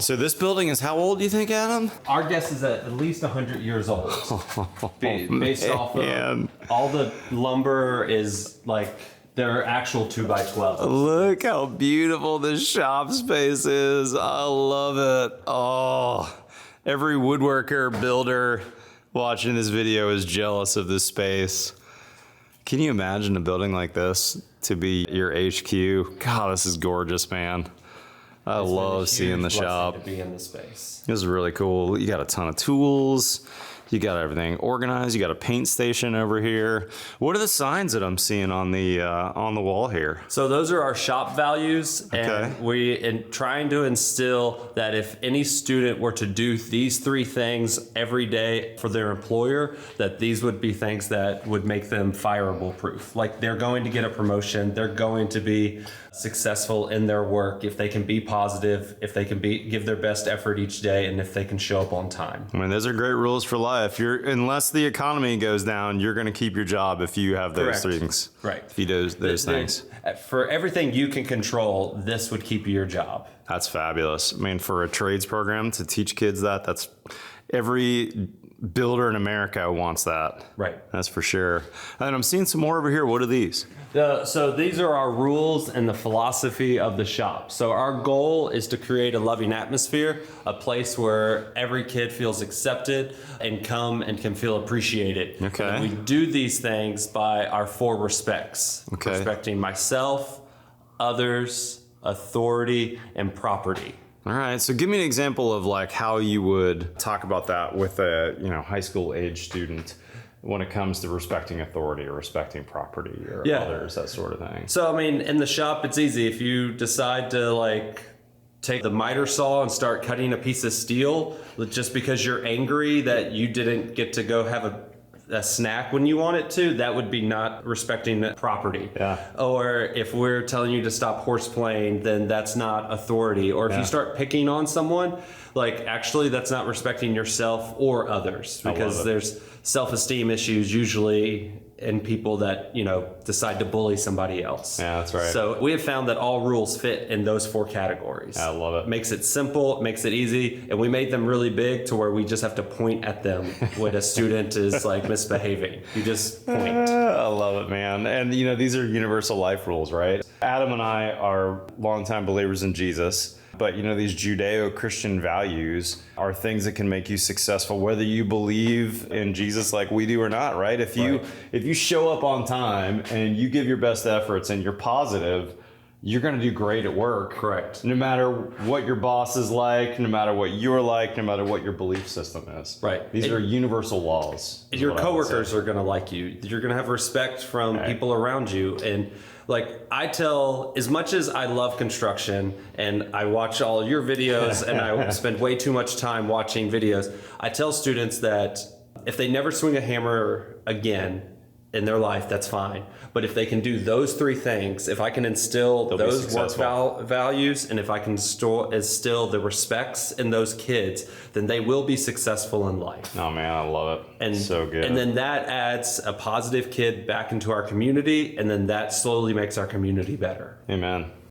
So this building is how old, do you think, Adam? Our guess is at least 100 years old. Based off of all the lumber is like they're actual 2x12. Look how beautiful this shop space is. I love it. Oh, every woodworker, builder watching this video is jealous of this space. Can you imagine a building like this to be your HQ? God, this is gorgeous, man. I love seeing the shop. To be in the space. This is really cool. You got a ton of tools. You got everything organized. You got a paint station over here. What are the signs that I'm seeing on the wall here? So those are our shop values, Okay. and we in trying to instill that if any student were to do these three things every day for their employer, that these would be things that would make them fireable proof. Like they're going to get a promotion, they're going to be successful in their work if they can be positive, if they can give their best effort each day, and if they can show up on time. I mean, those are great rules for life. Unless the economy goes down, you're going to keep your job if you have those Correct. things. Right. If you do those things. For everything you can control, this would keep you your job. That's fabulous. I mean, for a trades program to teach kids that's every builder in America wants that. Right. That's for sure. And I'm seeing some more over here. What are these? So these are our rules and the philosophy of the shop. So our goal is to create a loving atmosphere, a place where every kid feels accepted and can feel appreciated. Okay. And we do these things by our 4 respects. Okay. Respecting myself, others, authority, and property. All right. So give me an example of like how you would talk about that with a high school age student when it comes to respecting authority or respecting property or others, that sort of thing. So I mean, in the shop, it's easy. If you decide to like take the miter saw and start cutting a piece of steel just because you're angry that you didn't get to go have a snack when you want it to, that would be not respecting property. Yeah. Or if we're telling you to stop horseplaying, then that's not authority. Or if you start picking on someone, like actually that's not respecting yourself or others, because there's self-esteem issues usually in people that, decide to bully somebody else. Yeah, that's right. So we have found that all rules fit in those 4 categories. I love it. Makes it simple, makes it easy, and we made them really big to where we just have to point at them when a student is like misbehaving. You just point. I love it, man. And these are universal life rules, right? Adam and I are longtime believers in Jesus. But these Judeo-Christian values are things that can make you successful, whether you believe in Jesus like we do or not, right? If you show up on time and you give your best efforts and you're positive, you're going to do great at work. Correct. No matter what your boss is like, no matter what you're like, no matter what your belief system is. Right. These are universal laws. Your coworkers are going to like you. You're going to have respect from people around you. And like I tell, as much as I love construction and I watch all your videos and I spend way too much time watching videos, I tell students that if they never swing a hammer again in their life, that's fine. But if they can do those 3 things, if I can instill those work values, and if I can instill the respects in those kids, then they will be successful in life. Oh man, I love it. And so good. And then that adds a positive kid back into our community, and then that slowly makes our community better. Amen.